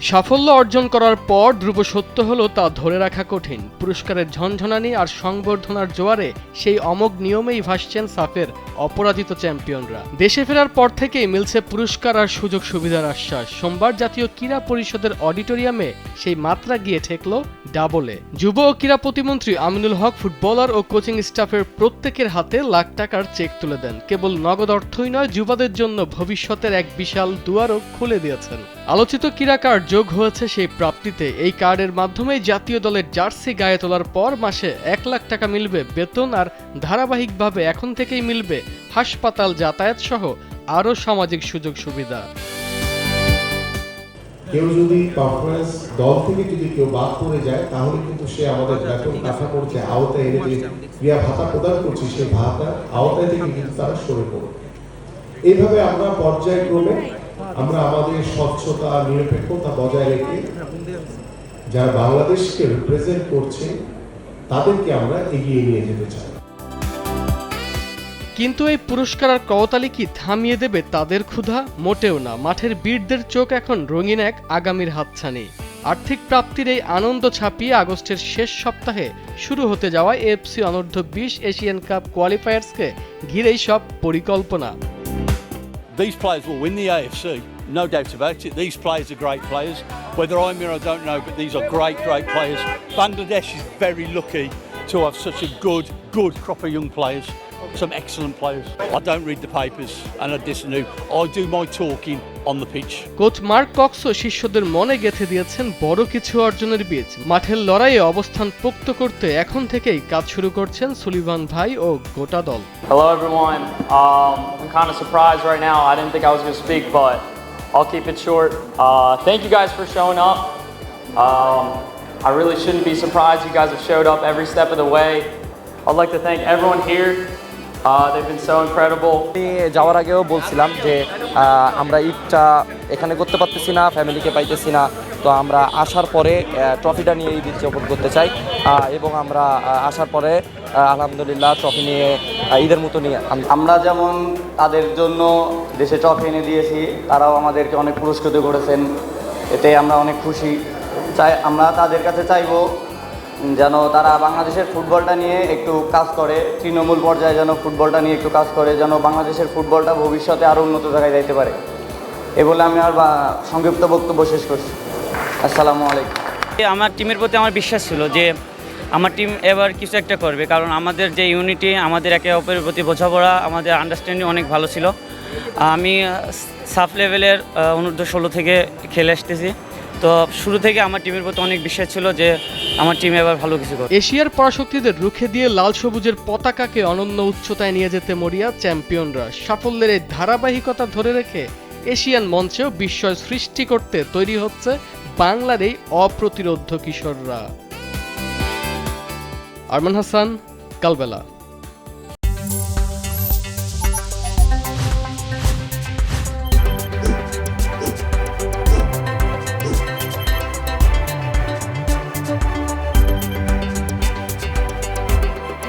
সাফল্য অর্জন করার পর ধ্রুব সত্য হলো তা ধরে রাখা কঠিন। পুরস্কারের ঝনঝনানি আর সংবর্ধনার জোয়ারে সেই অমোঘ নিয়মেই ভাসছেন সাফের অপরাজিত চ্যাম্পিয়নরা। দেশে ফেরার পর থেকেই মিলছে পুরস্কার আর সুযোগ সুবিধার আশ্বাস। সোমবার জাতীয় ক্রীড়া পরিষদের অডিটোরিয়ামে সেই মাত্রা গিয়ে ঠেকল ডাবলে। যুব ও ক্রীড়া প্রতিমন্ত্রী আমিনুল হক ফুটবলার ও কোচিং স্টাফের প্রত্যেকের হাতে লাখ টাকার চেক তুলে দেন। কেবল নগদ অর্থই নয়, যুবাদের জন্য ভবিষ্যতের এক বিশাল দুয়ারও খুলে দিয়েছেন। আলোচিত ক্রীড়া কার্ড যোগ হয়েছে সেই প্রাপ্তিতে। এই কার্ডের মাধ্যমে জাতীয় দলের জার্সি গায়ে তোলার পর মাসে 1 লাখ টাকা মিলবে বেতন, আর ধারাবাহিকভাবে এখন থেকেই মিলবে হাসপাতাল যাতায়াত সহ আরও সামাজিক সুযোগ সুবিধা। কেউ যদি পারফরমেন্স দল থেকে যদি কেউ বাদ পড়ে যায়, তাহলে কিন্তু সে আমাদের বেতন কাঠামোর যে আওতায় এনে যে ক্রিয়া ভাতা প্রদান করছি, সেই ভাতার আওতায় থেকে কিন্তু তারা সরে পড়বে। এইভাবে আমরা পর্যায়ক্রমে আমরা আমাদের স্বচ্ছতা নিরপেক্ষতা বজায় রেখে যারা বাংলাদেশকে রিপ্রেজেন্ট করছে তাদেরকে আমরা এগিয়ে নিয়ে যেতে চাই। কিন্তু এই পুরস্কার আর করতালি কি থামিয়ে দেবে তাদের ক্ষুধা? মোটেও না। মাঠের বীরদের চোখ এখন রঙিন এক আগামীর হাতছানি। আর্থিক প্রাপ্তির এই আনন্দ ছাপিয়ে আগস্টের শেষ সপ্তাহে শুরু হতে যাওয়া এএফসি অনূর্ধ্ব-20 এশিয়ান কাপ কোয়ালিফায়ার্সকে ঘিরেই সব পরিকল্পনা। These players will win the AFC, no doubt about it. These players are great players. Whether I'm here, I don't know, but these are great players. Bangladesh is very lucky to have such a good crop of young players, some excellent players. I don't read the papers and I listen to. I do my talking on the pitch. Coach Mark কক্সও শিষ্যদের মনে গেঁথে দিয়েছেন বড় কিছু অর্জনের বীজ। মাঠের লড়াইয়ে অবস্থান পোক্ত করতে এখন থেকেই কাজ শুরু করছেন সুলিভান ভাই ও গোটা দল। Hello everyone. I'm kind of surprised right now. I didn't think I was going to speak, but I'll keep it short. Thank you guys for showing up. I really shouldn't be surprised. You guys have showed up every step of the way. I'd like to thank everyone here. They've been so incredible. যাওয়ার আগেও বলছিলাম যে আমরা ঈদটা এখানে করতে পারতেছি না, ফ্যামিলিকে পাইতেছি না, তো আমরা আসার পরে ট্রফিটা নিয়ে ঈদ উদযাপন করতে চাই এবং আমরা আসার পরে আলহামদুলিল্লাহ ট্রফি নিয়ে ঈদের মতো নিয়ে আমরা যেমন তাদের জন্য দেশে ট্রফি এনে দিয়েছি, তারাও আমাদেরকে অনেক পুরস্কৃত করেছেন। এতে আমরা অনেক খুশি। আমরা তাদের কাছে চাইবো যেন তারা বাংলাদেশের ফুটবলটা নিয়ে একটু কাজ করে, তৃণমূল পর্যায়ে যেন ফুটবলটা নিয়ে একটু কাজ করে, যেন বাংলাদেশের ফুটবলটা ভবিষ্যতে আরও উন্নত জায়গায় যাইতে পারে। এ বলে আমি আর সংক্ষিপ্ত বক্তব্য শেষ করছি। আসসালামু আলাইকুম। আমার টিমের প্রতি আমার বিশ্বাস ছিল যে আমার টিম এবার কিছু একটা করবে, কারণ আমাদের যে ইউনিটি, আমাদের একে অপরের প্রতি বোঝাপড়া, আমাদের আন্ডারস্ট্যান্ডিং অনেক ভালো ছিল। আমি সাফ লেভেলের অনূর্ধ্ব-16 থেকে খেলে আসতেছি, তো শুরু থেকে আমার টিমের প্রতি অনেক বিশ্বাস ছিল যে আমার টিম এবার ভালো কিছু করবে। এশিয়ার পরাশক্তিদের রুখে দিয়ে লাল সবুজের পতাকাকে অনন্য উচ্চতায় নিয়ে যেতে মরিয়া চ্যাম্পিয়নরা। সাফল্যের এই ধারাবাহিকতা ধরে রেখে এশিয়ান মঞ্চেও বিস্ময় সৃষ্টি করতে তৈরি হচ্ছে বাংলার এই অপ্রতিরোধ্য কিশোররা। আরমান হাসান, কালবেলা।